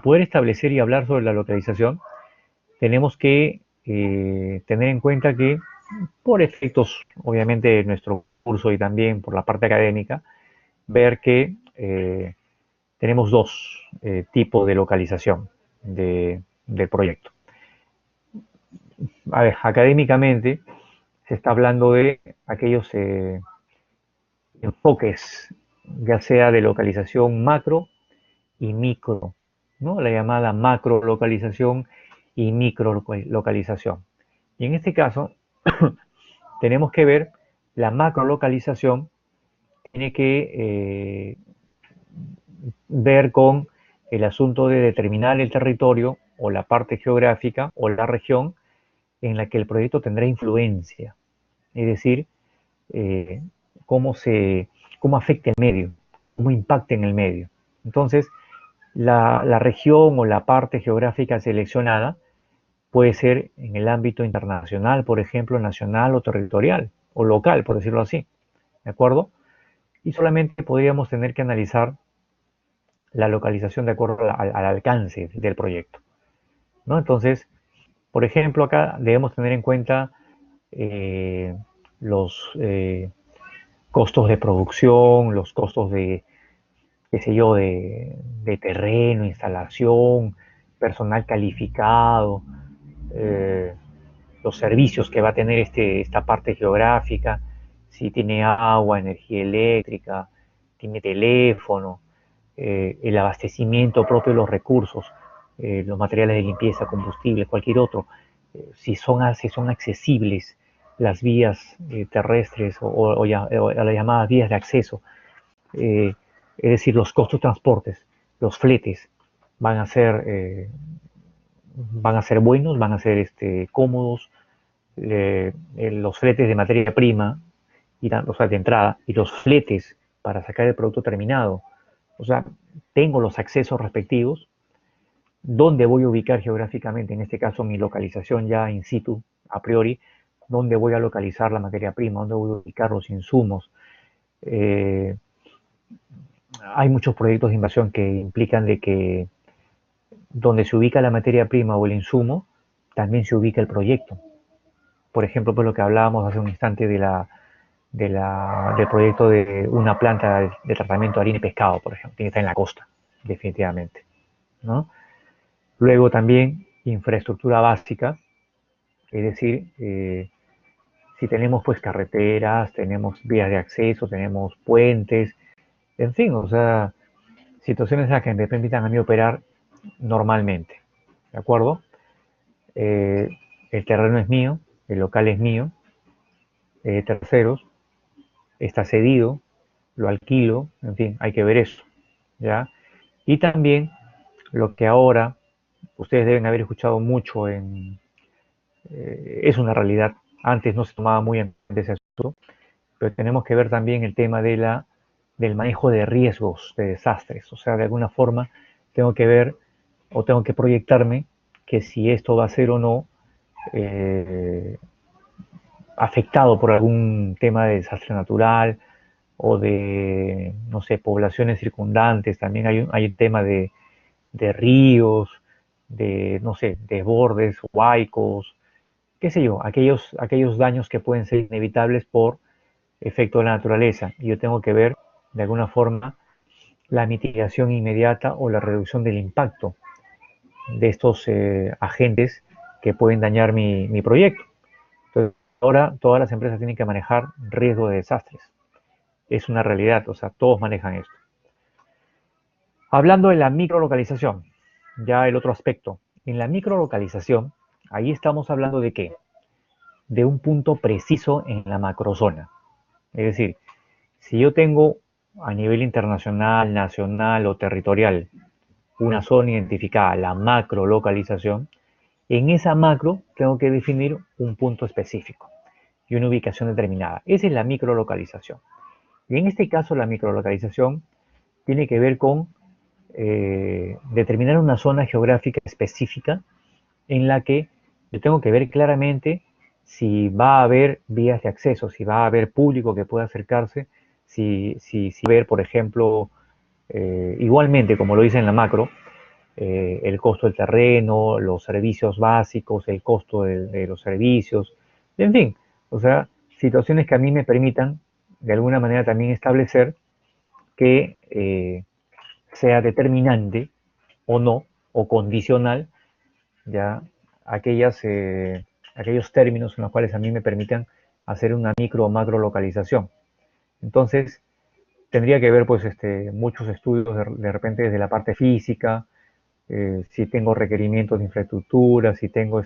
poder establecer y hablar sobre la localización, tenemos que tener en cuenta que, por efectos, obviamente, de nuestro curso y también por la parte académica, ver que tenemos dos tipos de localización del proyecto. A ver, académicamente se está hablando de aquellos enfoques, ya sea de localización macro y micro, ¿no? La llamada macro localización y micro localización. Y en este caso tenemos que ver La macrolocalización tiene que ver con el asunto de determinar el territorio o la parte geográfica o la región en la que el proyecto tendrá influencia, es decir, eh, cómo, cómo afecta el medio, cómo impacta en el medio. Entonces, la región o la parte geográfica seleccionada puede ser en el ámbito internacional, por ejemplo, nacional o territorial, o local, por decirlo así, ¿de acuerdo? Y solamente podríamos tener que analizar la localización de acuerdo al alcance del proyecto, ¿no? Entonces, por ejemplo, acá debemos tener en cuenta eh, los costos de producción, los costos de, qué sé yo, de terreno, instalación, personal calificado, eh, los servicios que va a tener esta parte geográfica, si tiene agua, energía eléctrica, tiene teléfono, el abastecimiento propio de los recursos, los materiales de limpieza, combustible, cualquier otro, si son accesibles las vías terrestres o las llamadas vías de acceso, eh, es decir, los costos de transportes, los fletes van a ser buenos, van a ser cómodos, los fletes de materia prima, o sea, de entrada, y los fletes para sacar el producto terminado. O sea, tengo los accesos respectivos, dónde voy a ubicar geográficamente, en este caso mi localización ya in situ, a priori, dónde voy a localizar la materia prima, dónde voy a ubicar los insumos. Eh, Hay muchos proyectos de inversión que implican de que donde se ubica la materia prima o el insumo, también se ubica el proyecto. Por ejemplo, pues lo que hablábamos hace un instante del proyecto de una planta de tratamiento de harina y pescado, por ejemplo, tiene que estar en la costa, definitivamente, ¿no? Luego también infraestructura básica, es decir, si tenemos pues carreteras, tenemos vías de acceso, tenemos puentes, en fin, o sea, situaciones en las que me permitan a mí operar normalmente, ¿de acuerdo? Eh, el terreno es mío, el local es mío, terceros, está cedido, lo alquilo, en fin, hay que ver eso, ¿ya? Y también lo que ahora ustedes deben haber escuchado mucho es una realidad, antes no se tomaba muy en cuenta ese asunto, pero tenemos que ver también el tema del manejo de riesgos, de desastres, o sea, de alguna forma tengo que ver o tengo que proyectarme que si esto va a ser o no eh, afectado por algún tema de desastre natural o de, no sé, poblaciones circundantes. También hay un tema de ríos, de, no sé, desbordes, huaicos, qué sé yo, aquellos daños que pueden ser inevitables por efecto de la naturaleza. Y yo tengo que ver, de alguna forma, la mitigación inmediata o la reducción del impacto de estos agentes que pueden dañar mi proyecto. Entonces, ahora todas las empresas tienen que manejar riesgo de desastres. Es una realidad, o sea, todos manejan esto. Hablando de la microlocalización, ya el otro aspecto. En la microlocalización, ahí estamos hablando de qué? De un punto preciso en la macrozona. Es decir, si yo tengo a nivel internacional, nacional o territorial una zona identificada, la macrolocalización, en esa macro tengo que definir un punto específico y una ubicación determinada. Esa es la microlocalización. Y en este caso la microlocalización tiene que ver con determinar una zona geográfica específica en la que yo tengo que ver claramente si va a haber vías de acceso, si va a haber público que pueda acercarse, si ver, por ejemplo, igualmente, como lo dice en la macro, el costo del terreno, los servicios básicos, el costo de los servicios, en fin, o sea, situaciones que a mí me permitan de alguna manera también establecer que sea determinante o no, o condicional, ya aquellos términos en los cuales a mí me permitan hacer una micro o macro localización. Entonces, tendría que ver pues muchos estudios de repente desde la parte física, si tengo requerimientos de infraestructura, si tengo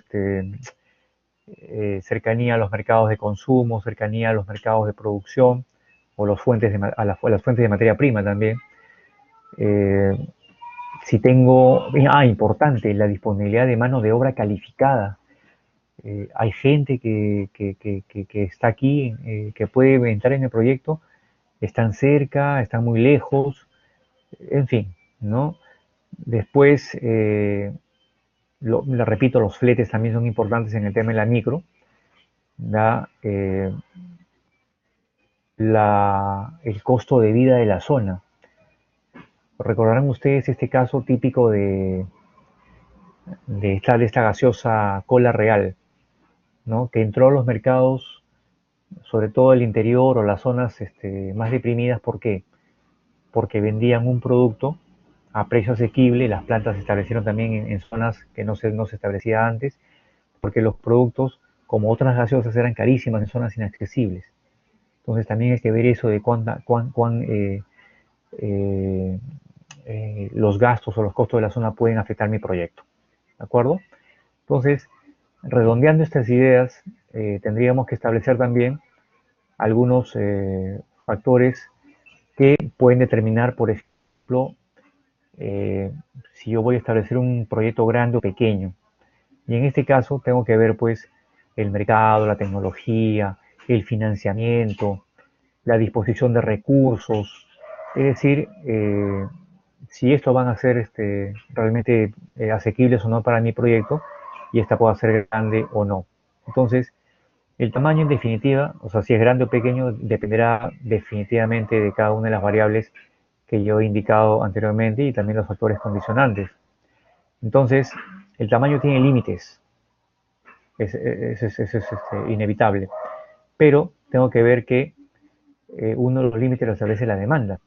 cercanía a los mercados de consumo, cercanía a los mercados de producción o las fuentes de materia prima también. Eh, si tengo, importante, la disponibilidad de mano de obra calificada. Hay gente que está aquí, que puede entrar en el proyecto, están cerca, están muy lejos, en fin, ¿no? Después, le repito, los fletes también son importantes en el tema de la micro. El costo de vida de la zona. Recordarán ustedes este caso típico de esta gaseosa Cola Real, ¿no? Que entró a los mercados, sobre todo el interior o las zonas más deprimidas. ¿Por qué? Porque vendían un producto a precio asequible. Las plantas se establecieron también en zonas que no se establecía antes, porque los productos, como otras gaseosas, eran carísimas en zonas inaccesibles. Entonces también hay que ver eso de eh, los gastos o los costos de la zona pueden afectar mi proyecto. ¿De acuerdo? Entonces, redondeando estas ideas, tendríamos que establecer también algunos factores que pueden determinar, por ejemplo, si yo voy a establecer un proyecto grande o pequeño. Y en este caso tengo que ver pues el mercado, la tecnología, el financiamiento, la disposición de recursos, es decir, si estos van a ser realmente asequibles o no para mi proyecto, y esta pueda ser grande o no. Entonces, el tamaño en definitiva, o sea, si es grande o pequeño, dependerá definitivamente de cada una de las variables que yo he indicado anteriormente y también los factores condicionantes. Entonces, el tamaño tiene límites, es inevitable, pero tengo que ver que uno de los límites lo establece la demanda.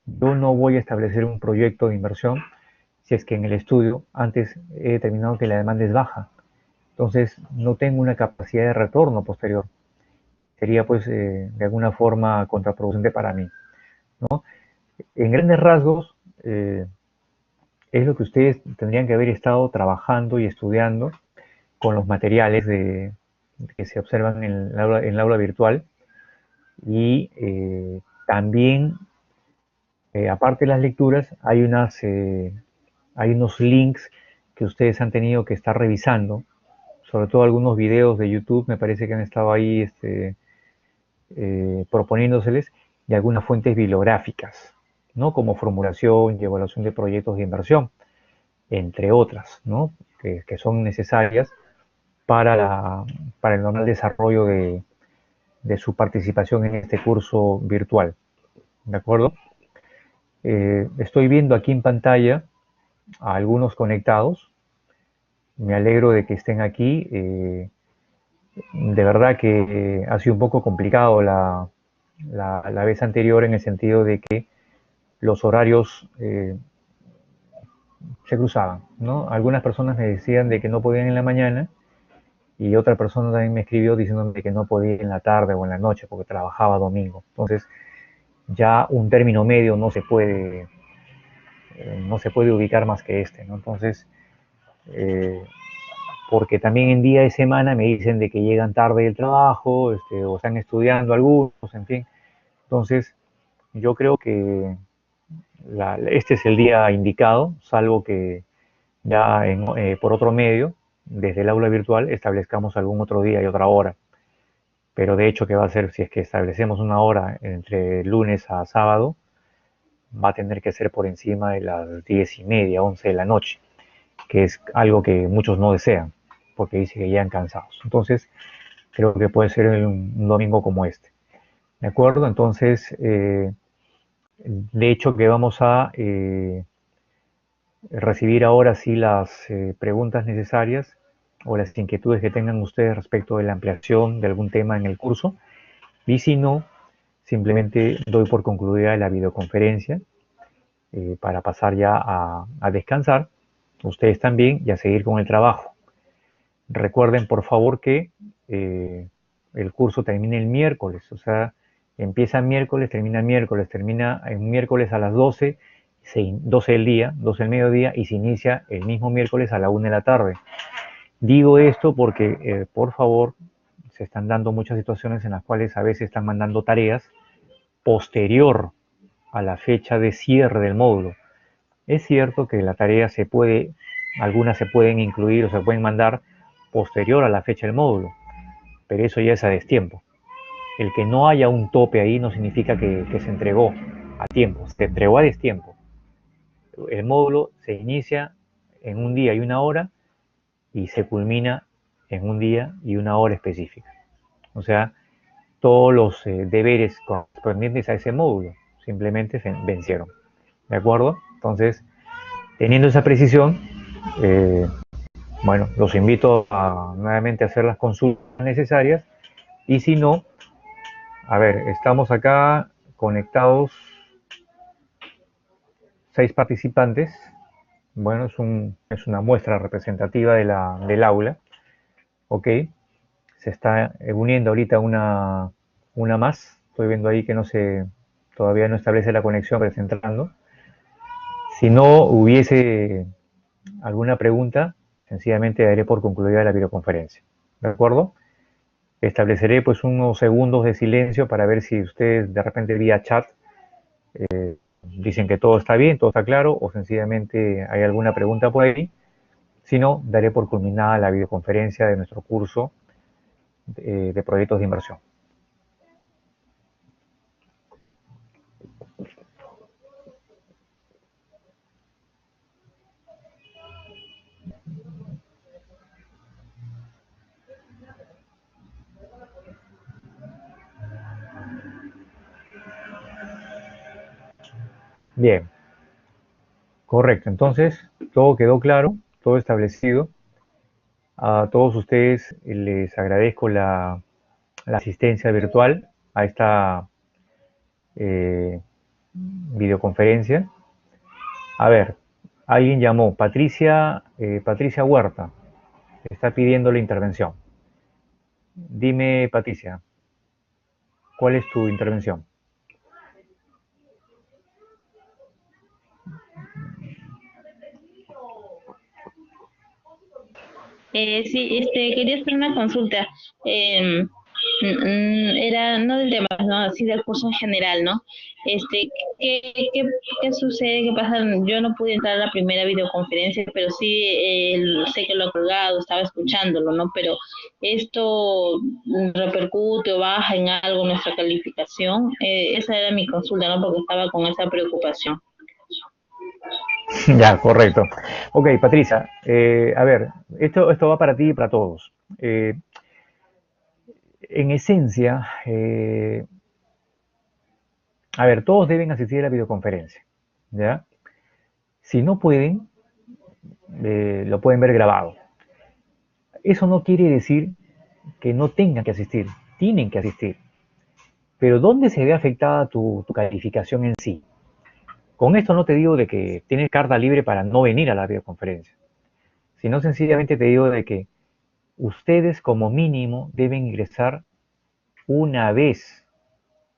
Yo no voy a establecer un proyecto de inversión si es que en el estudio antes he determinado que la demanda es baja. Entonces no tengo una capacidad de retorno posterior. Sería pues de alguna forma contraproducente para mí, ¿no? En grandes rasgos, es lo que ustedes tendrían que haber estado trabajando y estudiando con los materiales que se observan en el aula virtual. Y también, aparte de las lecturas, hay unos links que ustedes han tenido que estar revisando, sobre todo algunos videos de YouTube, me parece que han estado ahí proponiéndoseles, y algunas fuentes bibliográficas, ¿no? Como formulación y evaluación de proyectos de inversión, entre otras, ¿no? Que son necesarias para, para el normal desarrollo de su participación en este curso virtual. ¿De acuerdo? Estoy viendo aquí en pantalla a algunos conectados. Me alegro de que estén aquí. De verdad que ha sido un poco complicado la vez anterior, en el sentido de que los horarios se cruzaban, ¿no? Algunas personas me decían de que no podían en la mañana, y otra persona también me escribió diciéndome que no podía en la tarde o en la noche porque trabajaba domingo. Entonces, ya un término medio no se puede ubicar más que ¿no? Entonces, eh, porque también en día de semana me dicen de que llegan tarde del trabajo, o están estudiando algunos, en fin. Entonces, yo creo que este es el día indicado, salvo que ya por otro medio, desde el aula virtual, establezcamos algún otro día y otra hora. Pero de hecho, ¿qué va a ser? Si es que establecemos una hora entre lunes a sábado, va a tener que ser por encima de las 10:30, 11 de la noche, que es algo que muchos no desean, porque dicen que llegan cansados. Entonces, creo que puede ser un domingo como este. ¿De acuerdo? Entonces, de hecho que vamos a recibir ahora sí las preguntas necesarias o las inquietudes que tengan ustedes respecto de la ampliación de algún tema en el curso. Y si no, simplemente doy por concluida la videoconferencia, para pasar ya a descansar, ustedes también, y a seguir con el trabajo. Recuerden, por favor, que el curso termina el miércoles, o sea, empieza miércoles, termina en miércoles a las 12, 12 del día, 12 del mediodía, y se inicia el mismo miércoles a la 1 de la tarde. Digo esto porque, por favor, se están dando muchas situaciones en las cuales a veces están mandando tareas posterior a la fecha de cierre del módulo. Es cierto que la tarea se puede, algunas se pueden incluir o se pueden mandar posterior a la fecha del módulo, pero eso ya es a destiempo. El que no haya un tope ahí no significa que se entregó a tiempo, se entregó a destiempo. El módulo se inicia en un día y una hora y se culmina en un día y una hora específica. O sea, todos los deberes correspondientes a ese módulo simplemente se vencieron. ¿De acuerdo? Entonces, teniendo esa precisión, eh, bueno, los invito a nuevamente a hacer las consultas necesarias y si no, a ver, estamos acá conectados 6 participantes. Bueno, es una muestra representativa del aula. Ok, se está uniendo ahorita una más. Estoy viendo ahí que todavía no establece la conexión, pero está entrando. Si no hubiese alguna pregunta, sencillamente daré por concluida la videoconferencia. ¿De acuerdo? Estableceré pues unos segundos de silencio para ver si ustedes de repente vía chat dicen que todo está bien, todo está claro, o sencillamente hay alguna pregunta por ahí. Si no, daré por culminada la videoconferencia de nuestro curso de proyectos de inversión. Bien, correcto. Entonces, todo quedó claro, todo establecido. A todos ustedes les agradezco la asistencia virtual a esta eh, videoconferencia. A ver, alguien llamó, Patricia Huerta, está pidiendo la intervención. Dime, Patricia, ¿cuál es tu intervención? Sí, quería hacer una consulta. Eh, Era no del tema, ¿no? Así del curso en general, ¿no? ¿Qué sucede? ¿Qué pasa? Yo no pude entrar a la primera videoconferencia, pero sí sé que lo he colgado, estaba escuchándolo, ¿no? Pero esto repercute o baja en algo nuestra calificación. Esa era mi consulta, ¿no? Porque estaba con esa preocupación. Ya, correcto. Ok, Patricia, a ver, esto va para ti y para todos. En esencia, a ver, todos deben asistir a la videoconferencia, ¿ya? Si no pueden, lo pueden ver grabado. Eso no quiere decir que no tengan que asistir, tienen que asistir. Pero ¿dónde se ve afectada tu calificación en sí? Con esto no te digo de que tienes carta libre para no venir a la videoconferencia, sino sencillamente te digo de que ustedes como mínimo deben ingresar una vez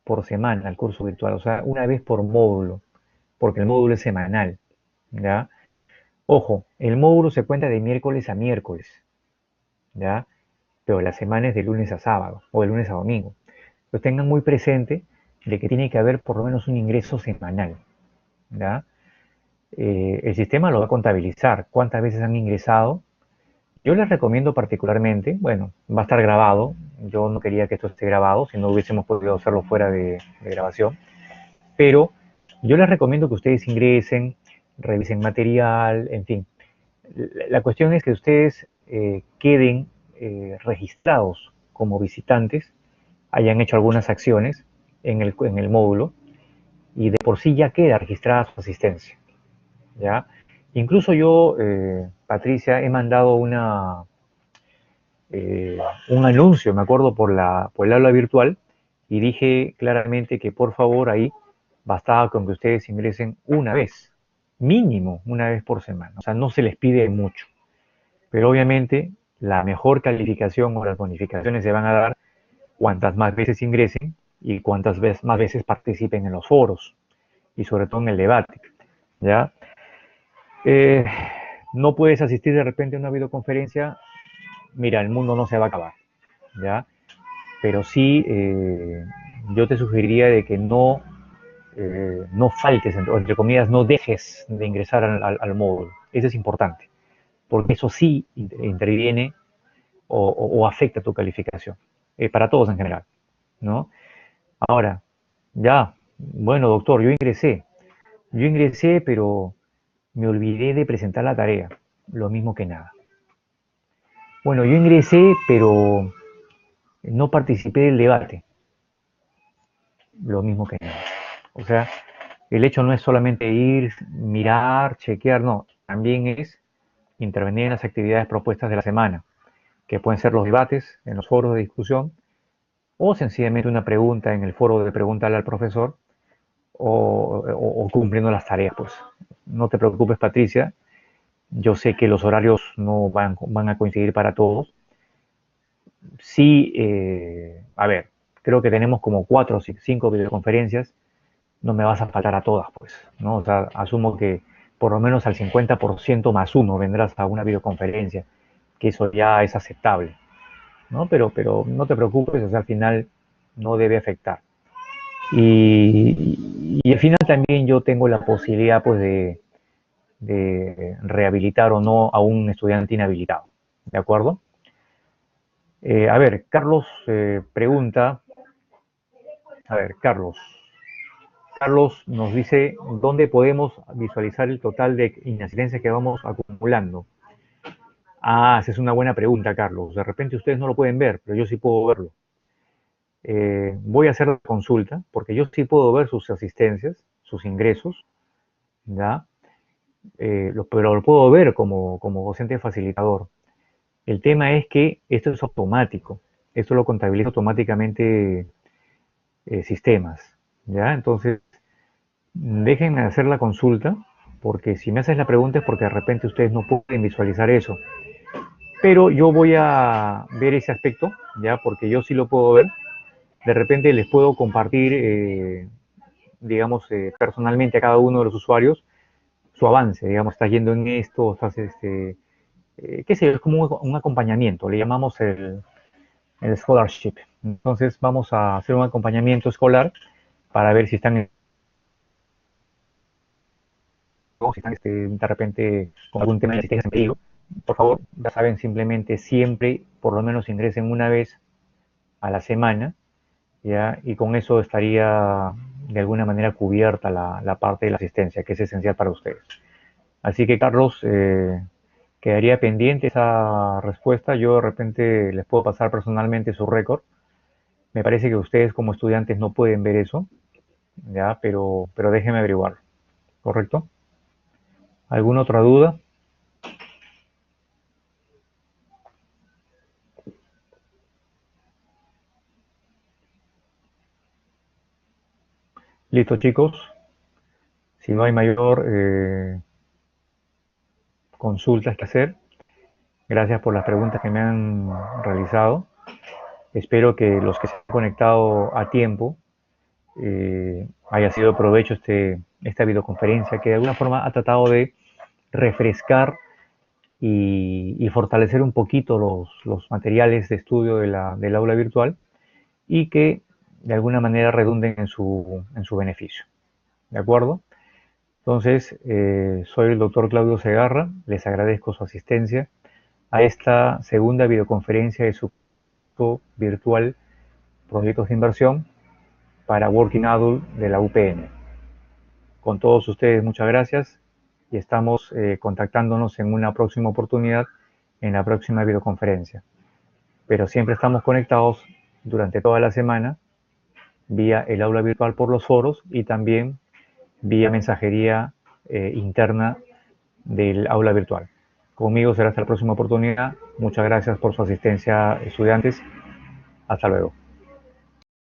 por semana al curso virtual, o sea, una vez por módulo, porque el módulo es semanal, ¿ya? Ojo, el módulo se cuenta de miércoles a miércoles, ¿ya? Pero la semana es de lunes a sábado o de lunes a domingo. Entonces tengan muy presente de que tiene que haber por lo menos un ingreso semanal, ¿ya? El sistema lo va a contabilizar, cuántas veces han ingresado. Yo les recomiendo particularmente, bueno, va a estar grabado, yo no quería que esto esté grabado, si no hubiésemos podido hacerlo fuera de grabación, pero yo les recomiendo que ustedes ingresen, revisen material, en fin. La cuestión es que ustedes queden registrados como visitantes, hayan hecho algunas acciones en el módulo y de por sí ya queda registrada su asistencia, ¿ya? Incluso yo, Patricia, he mandado un anuncio, me acuerdo, por el aula virtual y dije claramente que por favor ahí bastaba con que ustedes ingresen una vez, mínimo una vez por semana. O sea, no se les pide mucho. Pero obviamente la mejor calificación o las bonificaciones se van a dar cuantas más veces ingresen y cuantas más veces participen en los foros y sobre todo en el debate. ¿Ya? Eh, no puedes asistir de repente a una videoconferencia, mira, el mundo no se va a acabar, ¿ya? Pero sí, yo te sugeriría de que no faltes, o entre comillas, no dejes de ingresar al módulo. Eso es importante, porque eso sí interviene o afecta tu calificación, para todos en general, ¿no? Ahora, ya, bueno, doctor, yo ingresé, pero me olvidé de presentar la tarea, lo mismo que nada. Bueno, yo ingresé, pero no participé del debate, lo mismo que nada. O sea, el hecho no es solamente ir, mirar, chequear, no, también es intervenir en las actividades propuestas de la semana, que pueden ser los debates en los foros de discusión o sencillamente una pregunta en el foro de preguntarle al profesor o cumpliendo las tareas. Pues no te preocupes, Patricia, yo sé que los horarios no van a coincidir para todos. Sí, a ver, creo que tenemos como 4 o 5 videoconferencias, no me vas a faltar a todas, pues, ¿no? O sea, asumo que por lo menos al 50% más uno vendrás a una videoconferencia, que eso ya es aceptable, ¿no? Pero no te preocupes, o sea, al final no debe afectar. Y al final también yo tengo la posibilidad, pues, de rehabilitar o no a un estudiante inhabilitado, ¿de acuerdo? A ver, Carlos pregunta, a ver, Carlos nos dice dónde podemos visualizar el total de inasistencias que vamos acumulando. Ah, esa es una buena pregunta, Carlos. De repente ustedes no lo pueden ver, pero yo sí puedo verlo. Voy a hacer la consulta, porque yo sí puedo ver sus asistencias, sus ingresos, ¿ya? Pero lo puedo ver como docente facilitador. El tema es que esto es automático. Esto lo contabiliza automáticamente sistemas, ¿ya? Entonces, déjenme hacer la consulta, porque si me haces la pregunta es porque de repente ustedes no pueden visualizar eso. Pero yo voy a ver ese aspecto, ya, porque yo sí lo puedo ver. De repente les puedo compartir, digamos, personalmente a cada uno de los usuarios su avance, digamos, está yendo en esto, estás, qué sé yo, es como un acompañamiento, le llamamos el scholarship. Entonces vamos a hacer un acompañamiento escolar para ver si están de repente con algún tema de asistencia en peligro. Por favor, ya saben, simplemente siempre, por lo menos ingresen una vez a la semana, ¿ya? Y con eso estaría de alguna manera cubierta la parte de la asistencia, que es esencial para ustedes. Así que, Carlos, quedaría pendiente esa respuesta. Yo de repente les puedo pasar personalmente su récord. Me parece que ustedes como estudiantes no pueden ver eso, ¿ya? Pero déjenme averiguarlo, ¿correcto? ¿Alguna otra duda? Listo, chicos. Si no hay mayor consultas que hacer, gracias por las preguntas que me han realizado. Espero que los que se han conectado a tiempo haya sido de provecho esta videoconferencia que de alguna forma ha tratado de refrescar y fortalecer un poquito los materiales de estudio del aula virtual y que de alguna manera redunden en su beneficio. ¿De acuerdo? Entonces, soy el doctor Claudio Segarra, les agradezco su asistencia a esta segunda videoconferencia de su curso virtual Proyectos de Inversión para Working Adult de la UPN. Con todos ustedes, muchas gracias y estamos contactándonos en una próxima oportunidad en la próxima videoconferencia. Pero siempre estamos conectados durante toda la semana vía el aula virtual por los foros y también vía mensajería interna del aula virtual. Conmigo será hasta la próxima oportunidad. Muchas gracias por su asistencia, estudiantes. Hasta luego.